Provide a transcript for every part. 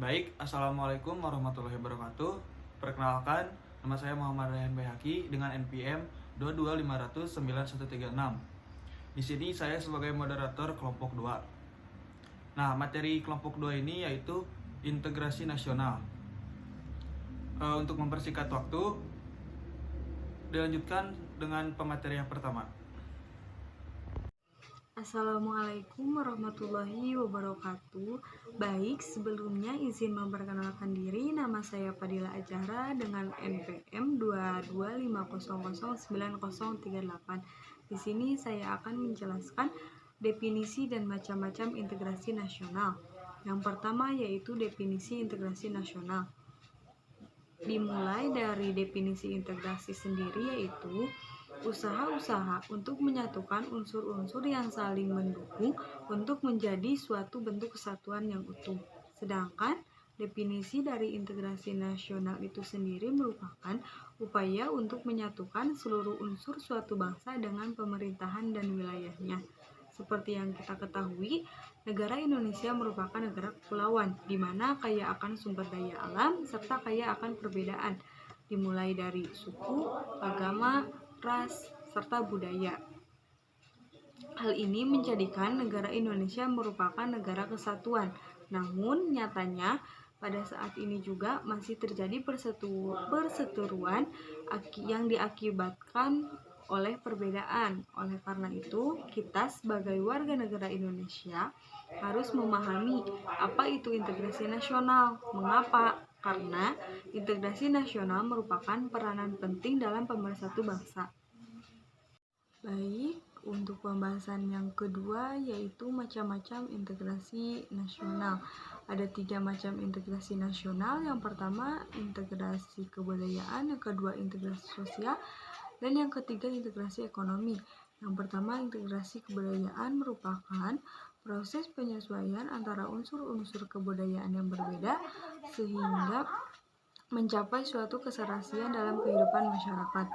Baik, Assalamualaikum warahmatullahi wabarakatuh. Perkenalkan, nama saya Muhammad Rayhan Bayhaqi dengan NPM 225009136. Di sini saya sebagai moderator kelompok 2. Nah, materi kelompok 2 ini yaitu integrasi nasional. Untuk mempersingkat waktu, dilanjutkan dengan pemateri yang pertama. Assalamualaikum warahmatullahi wabarakatuh. Baik, sebelumnya izin memperkenalkan diri. Nama saya Fadila Ajara dengan NPM 225009038. Di sini saya akan menjelaskan definisi dan macam-macam integrasi nasional. Yang pertama yaitu definisi integrasi nasional. Dimulai dari definisi integrasi sendiri, yaitu usaha-usaha untuk menyatukan unsur-unsur yang saling mendukung untuk menjadi suatu bentuk kesatuan yang utuh. Sedangkan definisi dari integrasi nasional itu sendiri merupakan upaya untuk menyatukan seluruh unsur suatu bangsa dengan pemerintahan dan wilayahnya. Seperti yang kita ketahui, negara Indonesia merupakan negara kepulauan, di mana kaya akan sumber daya alam serta kaya akan perbedaan, dimulai dari suku, agama, ras, serta budaya. Hal ini menjadikan negara Indonesia merupakan negara kesatuan. Namun nyatanya pada saat ini juga masih terjadi perseteruan yang diakibatkan oleh perbedaan. Oleh karena itu, kita sebagai warga negara Indonesia harus memahami apa itu integrasi nasional. Mengapa? Karena integrasi nasional merupakan peranan penting dalam pemersatu bangsa. Baik, untuk pembahasan yang kedua yaitu macam-macam integrasi nasional. Ada 3 macam integrasi nasional. Yang pertama integrasi kebudayaan, yang kedua integrasi sosial, dan yang ketiga integrasi ekonomi. Yang pertama integrasi kebudayaan merupakan proses penyesuaian antara unsur-unsur kebudayaan yang berbeda sehingga mencapai suatu keserasian dalam kehidupan masyarakat.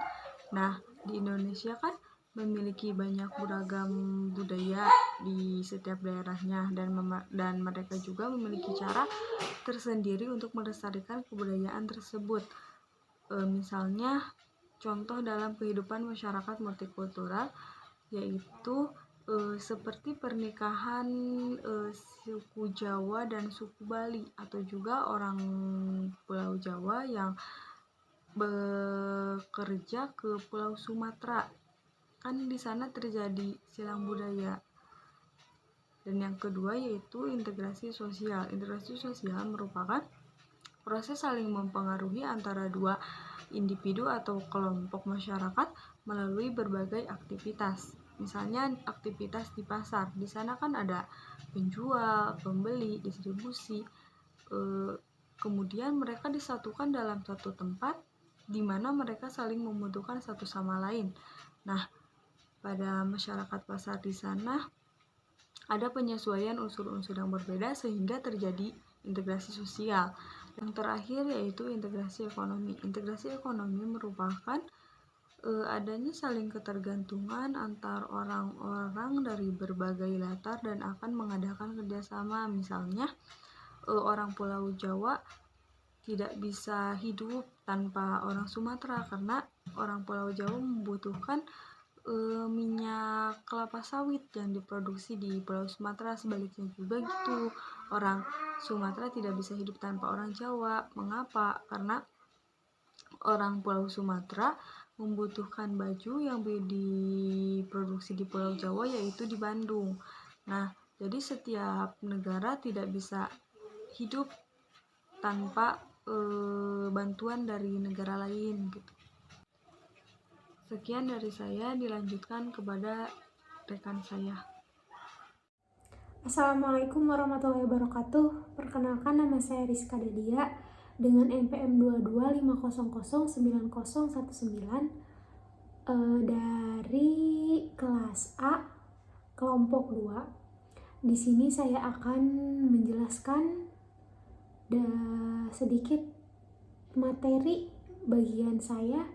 Nah, di Indonesia kan memiliki banyak beragam budaya di setiap daerahnya, dan mereka juga memiliki cara tersendiri untuk melestarikan kebudayaan tersebut. Misalnya contoh dalam kehidupan masyarakat multikultural yaitu seperti pernikahan suku Jawa dan suku Bali, atau juga orang Pulau Jawa yang bekerja ke Pulau Sumatera. Kan di sana terjadi silang budaya. Dan yang kedua yaitu integrasi sosial. Integrasi sosial merupakan proses saling mempengaruhi antara dua individu atau kelompok masyarakat melalui berbagai aktivitas. Misalnya aktivitas di pasar. Di sana kan ada penjual, pembeli, distribusi. Kemudian mereka disatukan dalam satu tempat di mana mereka saling membutuhkan satu sama lain. Nah, pada masyarakat pasar di sana ada penyesuaian unsur-unsur yang berbeda sehingga terjadi integrasi sosial. Yang terakhir yaitu integrasi ekonomi. Integrasi ekonomi merupakan adanya saling ketergantungan antar orang-orang dari berbagai latar dan akan mengadakan kerjasama. Misalnya orang Pulau Jawa tidak bisa hidup tanpa orang Sumatera karena orang Pulau Jawa membutuhkan minyak kelapa sawit yang diproduksi di Pulau Sumatera. Sebaliknya juga gitu, orang Sumatera tidak bisa hidup tanpa orang Jawa. Mengapa? Karena orang Pulau Sumatera membutuhkan baju yang diproduksi di Pulau Jawa, yaitu di Bandung. Nah, jadi setiap negara tidak bisa hidup tanpa bantuan dari negara lain gitu. Sekian dari saya, dilanjutkan kepada rekan saya. Assalamualaikum warahmatullahi wabarakatuh. Perkenalkan, nama saya Rizka Dadia dengan NPM 225009019 dari kelas A kelompok 2. Di sini saya akan menjelaskan sedikit materi bagian saya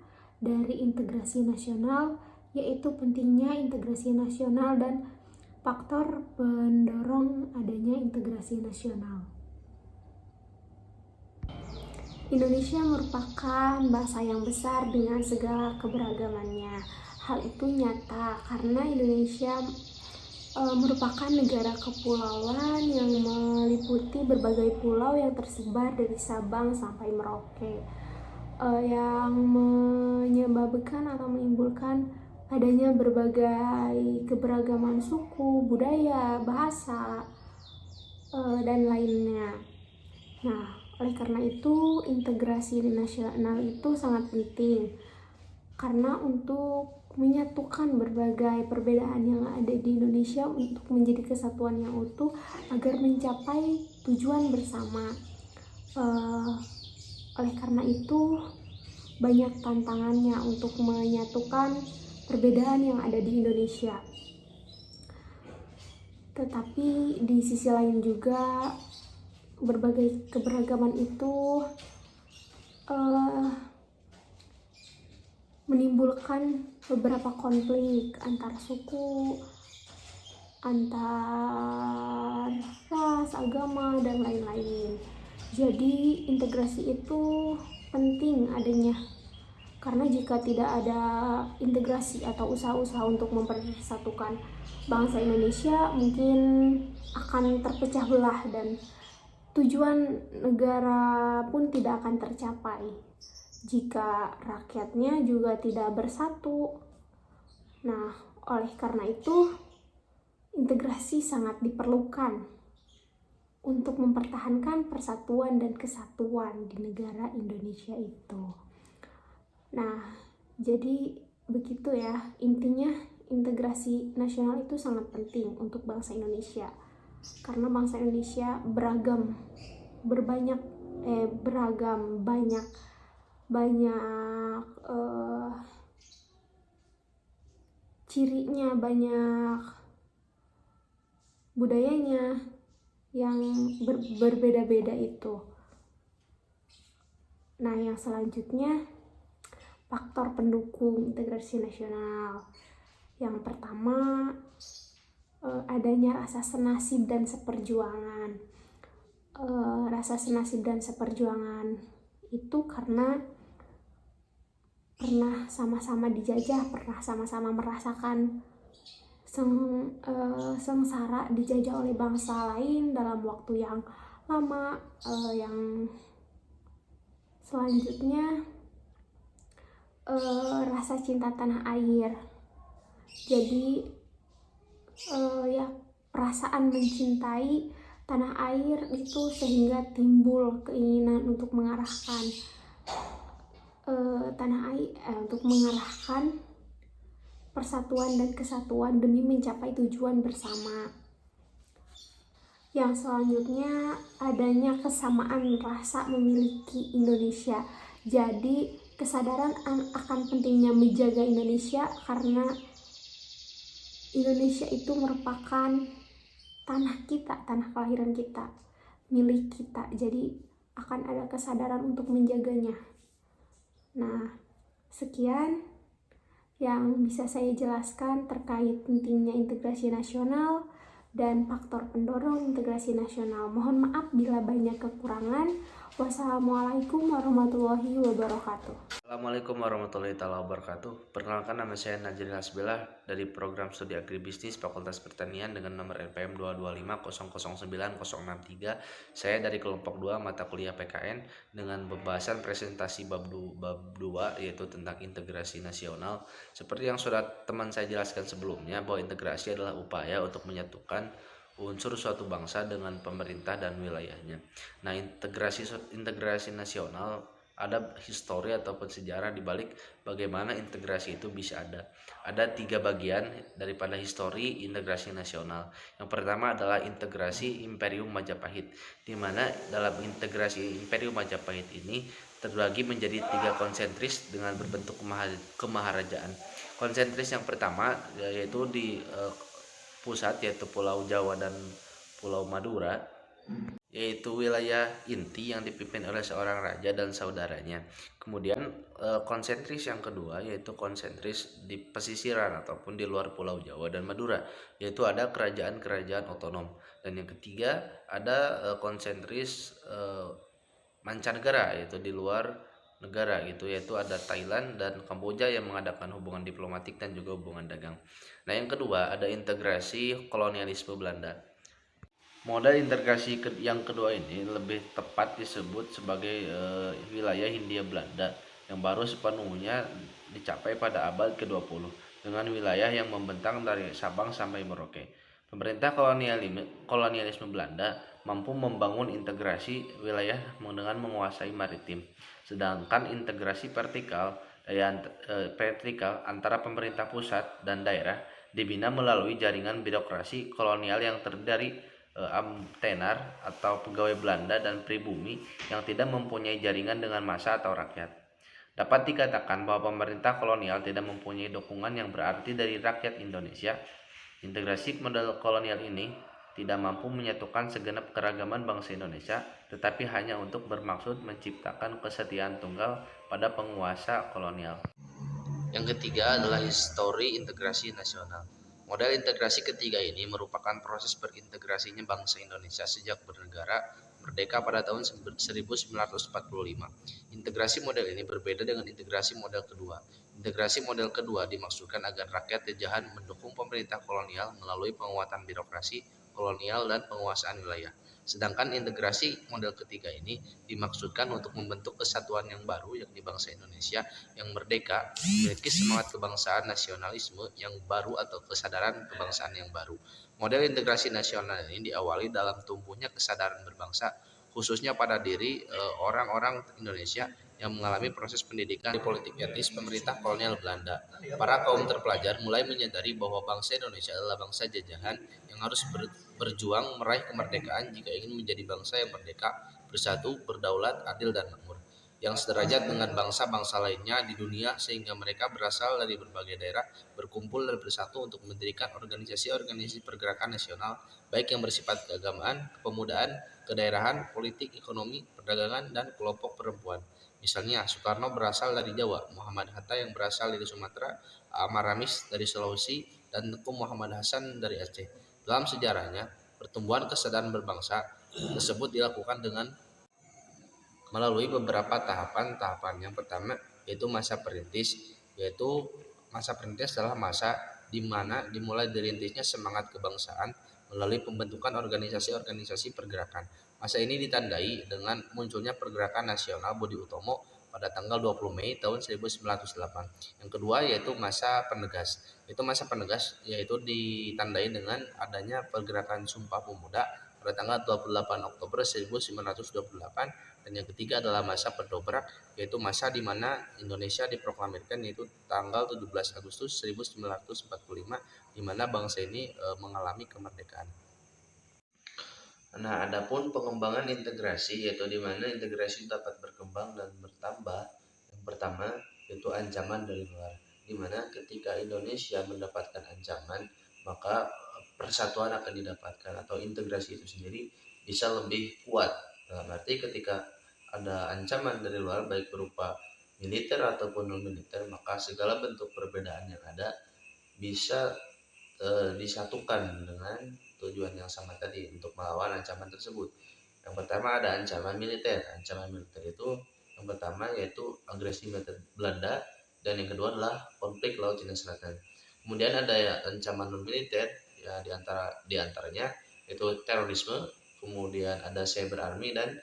dari integrasi nasional, yaitu pentingnya integrasi nasional dan faktor pendorong adanya integrasi nasional. Indonesia merupakan bangsa yang besar dengan segala keberagamannya. Hal itu nyata karena Indonesia merupakan negara kepulauan yang meliputi berbagai pulau yang tersebar dari Sabang sampai Merauke, yang menyebabkan atau menimbulkan adanya berbagai keberagaman suku, budaya, bahasa, dan lainnya. Nah, oleh karena itu integrasi nasional itu sangat penting karena untuk menyatukan berbagai perbedaan yang ada di Indonesia untuk menjadi kesatuan yang utuh agar mencapai tujuan bersama. Oleh karena itu banyak tantangannya untuk menyatukan perbedaan yang ada di Indonesia. Tetapi di sisi lain juga berbagai keberagaman itu menimbulkan beberapa konflik antar suku, antar ras, agama, dan lain-lain. Jadi integrasi itu penting adanya karena jika tidak ada integrasi atau usaha-usaha untuk mempersatukan bangsa Indonesia mungkin akan terpecah belah dan tujuan negara pun tidak akan tercapai jika rakyatnya juga tidak bersatu. Nah, oleh karena itu integrasi sangat diperlukan untuk mempertahankan persatuan dan kesatuan di negara Indonesia itu. Nah, jadi begitu ya, intinya integrasi nasional itu sangat penting untuk bangsa Indonesia. Karena bangsa Indonesia beragam, banyak cirinya, banyak budayanya yang berbeda-beda itu. Nah, yang selanjutnya faktor pendukung integrasi nasional. Yang pertama, adanya rasa senasib dan seperjuangan. Rasa senasib dan seperjuangan itu karena pernah sama-sama dijajah, pernah sama-sama merasakan sengsara dijajah oleh bangsa lain dalam waktu yang lama. Yang selanjutnya rasa cinta tanah air. Jadi ya perasaan mencintai tanah air itu sehingga timbul keinginan untuk mengarahkan untuk mengarahkan persatuan dan kesatuan demi mencapai tujuan bersama. Yang selanjutnya adanya kesamaan rasa memiliki Indonesia. Jadi kesadaran akan pentingnya menjaga Indonesia karena Indonesia itu merupakan tanah kita, tanah kelahiran kita, milik kita. Jadi akan ada kesadaran untuk menjaganya. Nah, sekian yang bisa saya jelaskan terkait pentingnya integrasi nasional dan faktor pendorong integrasi nasional. Mohon maaf bila banyak kekurangan. Wassalamualaikum warahmatullahi wabarakatuh. Assalamualaikum warahmatullahi wabarakatuh. Perkenalkan, nama saya Najril Hasbilah dari program studi agribisnis Fakultas Pertanian dengan nomor NPM 225009063. Saya dari kelompok 2 mata kuliah PKN dengan pembahasan presentasi bab 2 yaitu tentang integrasi nasional. Seperti yang sudah teman saya jelaskan sebelumnya, bahwa integrasi adalah upaya untuk menyatukan unsur suatu bangsa dengan pemerintah dan wilayahnya. Nah, integrasi nasional ada histori ataupun sejarah di balik bagaimana integrasi itu bisa ada. Ada 3 bagian daripada histori integrasi nasional. Yang pertama adalah integrasi Imperium Majapahit, di mana dalam integrasi Imperium Majapahit ini terbagi menjadi 3 konsentris dengan berbentuk kemaharajaan. Konsentris yang pertama yaitu di pusat, yaitu Pulau Jawa dan Pulau Madura, yaitu wilayah inti yang dipimpin oleh seorang raja dan saudaranya. Kemudian konsentris yang kedua yaitu konsentris di pesisiran ataupun di luar Pulau Jawa dan Madura, yaitu ada kerajaan-kerajaan otonom. Dan yang ketiga ada konsentris mancanegara, yaitu di luar negara gitu, yaitu ada Thailand dan Kamboja yang mengadakan hubungan diplomatik dan juga hubungan dagang. Nah, yang kedua ada integrasi kolonialisme Belanda. Model integrasi yang kedua ini lebih tepat disebut sebagai wilayah Hindia Belanda yang baru sepenuhnya dicapai pada abad ke-20 dengan wilayah yang membentang dari Sabang sampai Merauke. Pemerintah kolonialisme Belanda mampu membangun integrasi wilayah dengan menguasai maritim, sedangkan integrasi vertikal antara pemerintah pusat dan daerah dibina melalui jaringan birokrasi kolonial yang terdiri tenar atau pegawai Belanda dan pribumi yang tidak mempunyai jaringan dengan massa atau rakyat. Dapat dikatakan bahwa pemerintah kolonial tidak mempunyai dukungan yang berarti dari rakyat Indonesia. Integrasi model kolonial ini tidak mampu menyatukan segenap keragaman bangsa Indonesia, tetapi hanya untuk bermaksud menciptakan kesetiaan tunggal pada penguasa kolonial. Yang ketiga adalah histori integrasi nasional. Model integrasi ketiga ini merupakan proses berintegrasinya bangsa Indonesia sejak bernegara merdeka pada tahun 1945. Integrasi model ini berbeda dengan integrasi model kedua. Integrasi model kedua dimaksudkan agar rakyat jajahan mendukung pemerintah kolonial melalui penguatan birokrasi kolonial dan penguasaan wilayah. Sedangkan integrasi model ketiga ini dimaksudkan untuk membentuk kesatuan yang baru, yakni bangsa Indonesia yang merdeka, memiliki semangat kebangsaan nasionalisme yang baru atau kesadaran kebangsaan yang baru. Model integrasi nasional ini diawali dalam tumbuhnya kesadaran berbangsa, khususnya pada diri orang-orang Indonesia yang mengalami proses pendidikan di politik etis pemerintah kolonial Belanda. Para kaum terpelajar mulai menyadari bahwa bangsa Indonesia adalah bangsa jajahan yang harus berjuang meraih kemerdekaan jika ingin menjadi bangsa yang merdeka, bersatu, berdaulat, adil, dan makmur, yang sederajat dengan bangsa-bangsa lainnya di dunia, sehingga mereka berasal dari berbagai daerah, berkumpul dan bersatu untuk mendirikan organisasi-organisasi pergerakan nasional, baik yang bersifat keagamaan, kepemudaan, kedaerahan, politik, ekonomi, perdagangan, dan kelompok perempuan. Misalnya, Soekarno berasal dari Jawa, Muhammad Hatta yang berasal dari Sumatera, Amar Ramis dari Sulawesi, dan Tengku Muhammad Hasan dari Aceh. Dalam sejarahnya, pertumbuhan kesadaran berbangsa tersebut dilakukan dengan melalui beberapa tahapan. Yang pertama yaitu masa perintis, adalah masa di mana dimulai dirintisnya semangat kebangsaan melalui pembentukan organisasi-organisasi pergerakan. Masa ini ditandai dengan munculnya Pergerakan Nasional Budi Utomo pada tanggal 20 Mei tahun 1908. Yang kedua yaitu masa penegas. Yaitu ditandai dengan adanya Pergerakan Sumpah Pemuda pada tanggal 28 Oktober 1928. Dan yang ketiga adalah masa pendobrak, yaitu masa di mana Indonesia diproklamirkan, yaitu tanggal 17 Agustus 1945, di mana bangsa ini mengalami kemerdekaan. Nah, adapun pengembangan integrasi, yaitu di mana integrasi dapat berkembang dan bertambah. Yang pertama yaitu ancaman dari luar, di mana ketika Indonesia mendapatkan ancaman, maka persatuan akan didapatkan atau integrasi itu sendiri bisa lebih kuat. Dalam arti ketika ada ancaman dari luar baik berupa militer ataupun non militer, maka segala bentuk perbedaan yang ada bisa disatukan dengan tujuan yang sama tadi untuk melawan ancaman tersebut. Yang pertama ada ancaman militer. Ancaman militer itu yang pertama yaitu agresi militer Belanda, dan yang kedua adalah konflik Laut Cina Selatan. Kemudian ada ancaman non militer, ya diantaranya yaitu terorisme, kemudian ada cyber army dan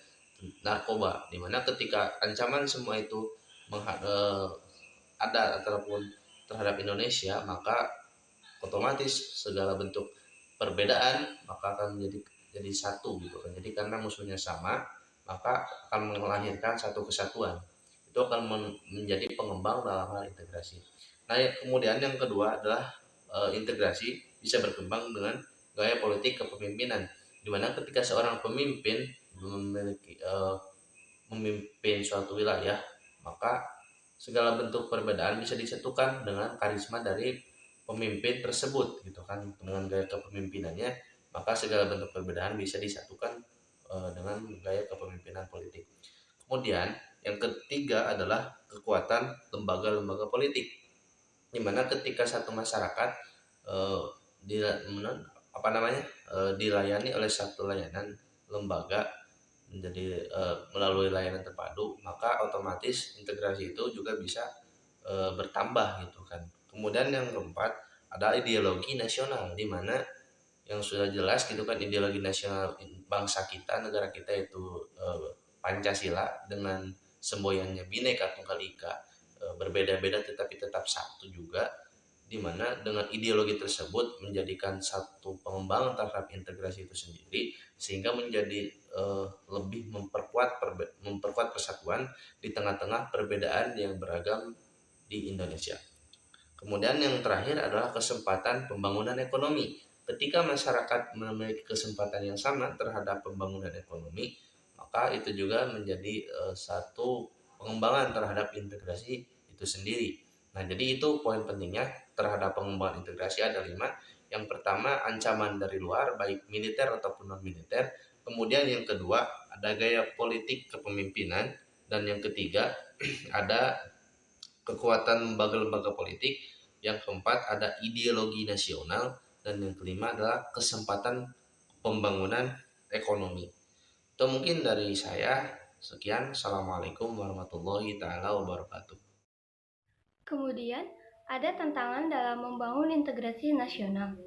narkoba, dimana ketika ancaman semua itu ada ataupun terhadap Indonesia, maka otomatis segala bentuk perbedaan maka akan jadi satu gitu kan. Jadi karena musuhnya sama, maka akan melahirkan satu kesatuan. Itu akan menjadi pengembang dalam hal integrasi. Nah, kemudian yang kedua adalah integrasi bisa berkembang dengan gaya politik kepemimpinan, di mana ketika seorang pemimpin memimpin suatu wilayah, maka segala bentuk perbedaan bisa disatukan dengan karisma dari pemimpin tersebut gitu kan. Dengan gaya kepemimpinannya, maka segala bentuk perbedaan bisa disatukan dengan gaya kepemimpinan politik. Kemudian yang ketiga adalah kekuatan lembaga-lembaga politik, di mana ketika satu masyarakat dilayani oleh satu layanan lembaga melalui layanan terpadu, maka otomatis integrasi itu juga bisa bertambah gitu kan. Kemudian yang keempat ada ideologi nasional, di mana yang sudah jelas gitu kan, ideologi nasional bangsa kita, negara kita itu Pancasila dengan semboyannya Bhinneka Tunggal Ika, berbeda-beda tetapi tetap satu juga, di mana dengan ideologi tersebut menjadikan satu pengembangan terhadap integrasi itu sendiri, sehingga menjadi lebih memperkuat persatuan di tengah-tengah perbedaan yang beragam di Indonesia. Kemudian yang terakhir adalah kesempatan pembangunan ekonomi. Ketika masyarakat memiliki kesempatan yang sama terhadap pembangunan ekonomi, maka itu juga menjadi satu pengembangan terhadap integrasi itu sendiri. Nah, jadi itu poin pentingnya terhadap pengembangan integrasi ada 5. Yang pertama, ancaman dari luar, baik militer ataupun non-militer. Kemudian yang kedua, ada gaya politik kepemimpinan. Dan yang ketiga, ada kekuatan lembaga-lembaga politik. Yang keempat ada ideologi nasional, dan yang kelima adalah kesempatan pembangunan ekonomi. Itu mungkin dari saya. Sekian, Assalamualaikum warahmatullahi taala wabarakatuh. Kemudian ada tantangan dalam membangun integrasi nasional.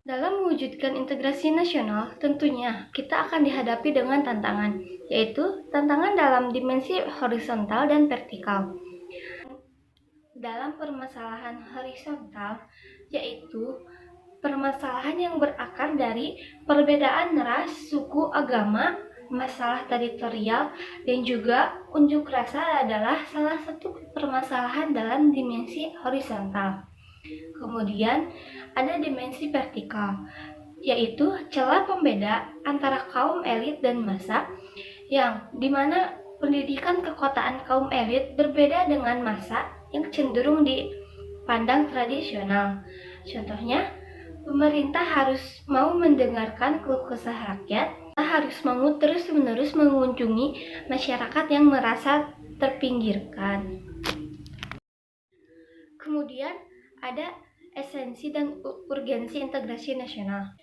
Dalam mewujudkan integrasi nasional, tentunya kita akan dihadapi dengan tantangan, yaitu tantangan dalam dimensi horizontal dan vertikal. Dalam permasalahan horizontal, yaitu permasalahan yang berakar dari perbedaan ras, suku, agama, masalah teritorial, dan juga unjuk rasa adalah salah satu permasalahan dalam dimensi horizontal. Kemudian ada dimensi vertikal, yaitu celah pembeda antara kaum elit dan massa, yang dimana pendidikan kekotaan kaum elit berbeda dengan massa yang cenderung dipandang tradisional. Contohnya, pemerintah harus mau mendengarkan keluh kesah rakyat, harus mau terus-menerus mengunjungi masyarakat yang merasa terpinggirkan. Kemudian ada esensi dan urgensi integrasi nasional.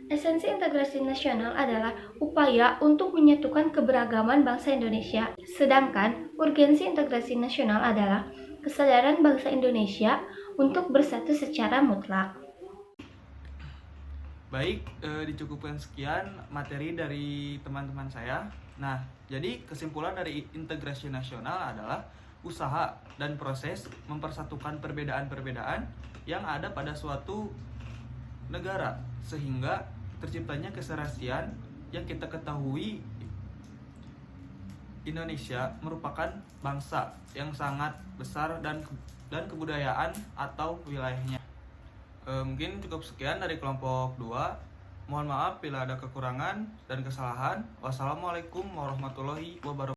Esensi integrasi nasional adalah upaya untuk menyatukan keberagaman bangsa Indonesia, sedangkan urgensi integrasi nasional adalah kesadaran bangsa Indonesia untuk bersatu secara mutlak. Baik, dicukupkan sekian materi dari teman-teman saya. Nah, jadi kesimpulan dari integrasi nasional adalah usaha dan proses mempersatukan perbedaan-perbedaan yang ada pada suatu negara, sehingga terciptanya keserasian yang kita ketahui Indonesia merupakan bangsa yang sangat besar dan kebudayaan atau wilayahnya. Mungkin cukup sekian dari kelompok 2. Mohon maaf bila ada kekurangan dan kesalahan. Wassalamualaikum warahmatullahi wabarakatuh.